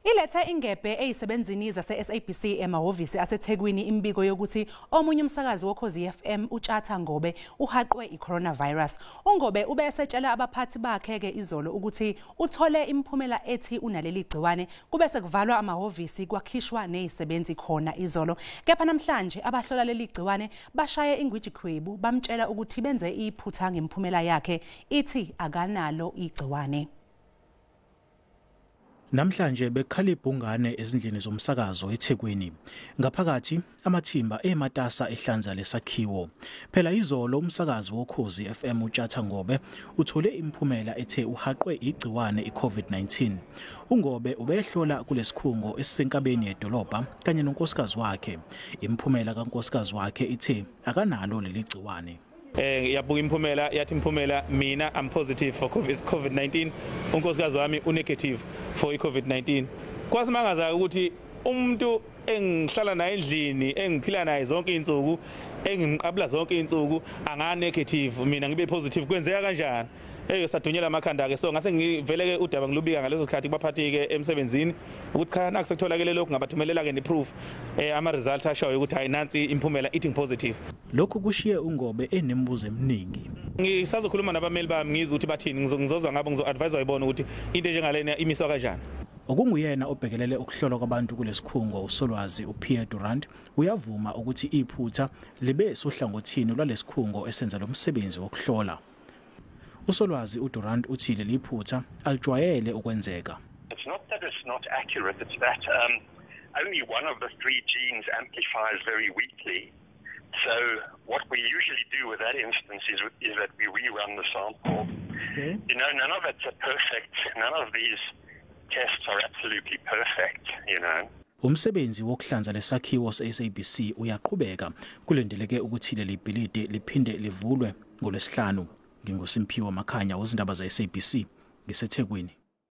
Ilethe ingebhe ezisebenzini zaseSABC emmahovisi aseThekwini imibiko yokuthi omunye umsakazi woKhozi FM uTshatha Ngobe uhaqwe icoronavirus. UNgobe ube esetshela abaphathi bakhe ke izolo ukuthi uthole imiphumela ethi unaleligciwane kube sekuvalwa amahovisi kwakhishwa nezisebenzi khona izolo. Kepha namhlanje abahlola leligciwane bashaye ingwijikhwebu bamtshela ukuthi benze iphutha ngemiphumela yakhe ithi akanalo igciwane. Namhlanje bekhala ibhungane ezindlini zomsakazo eThekwini. Ngaphakathi amathimba ematasa ehlanza lesakhiwo. Phela izolo umsakazi woKhozi FM UTshatha Ngobe uthole imiphumela ethe uhaqwe igciwane iCovid-19. UNgobe ubehlola kulesikhungo esisenkabeni yedolobha kanye nonkosikazi wakhe. Imiphumela kankosikazi wakhe ithe akanalo leli gciwane. Yabuka imiphumela yathi imiphumela mina I'm positive for COVID-19 unkosikazi wami unegative for iCovid-19 kwasimangaza ukuthi umuntu engihlala naye endlini engiphila naye zonke izinsuku engimqabula zonke izinsuku anga negative mina ngibe positive kwenzeka kanjani sadunyela amakhanda ke so ngase ngivele ke udaba ngilubika ngaleso sikhathi kubaphathi ke emsebenzini ukuthi cha nakusekutholakele lokho ngabathumelela ke neproof ama results ashayo ukuthi hayi nansi imiphumela eating positive. Lokho kushiye uNgobe enemibuzo eminingi. Ngisazokhuluma nabameli bami ngizwe ukuthi bathini ngizozwa ngabo ngizo-advise uyibona ukuthi into enjengalena imiswa kanjani. Okunguyena obhekelele ukuhlolwa kwabantu kulesikhungo uSolwazi uPierre Durant uyavuma ukuthi iphutha libe sohlangothini lwalesikhungo esenza lo msebenzi wokuhlola. Usolwazi uDurant uthi leli phutha alijwayele ukwenzeka. It's not that it's not accurate, it's that only one of the three genes amplifies very weakly. So what we usually do with that instance is that we rerun the sample. Okay. You know, none of it's perfect. None of these tests are absolutely perfect, you know. Umsebenzi wokuhlanza lesakhiwo seSABC uyaqhubeka kulendeleke ukuthi leli bhilidi liphinde livulwe ngoLwesihlanu. NgingoSimphiwe Makhanya, izindaba zaseSABC ngiseThekwini.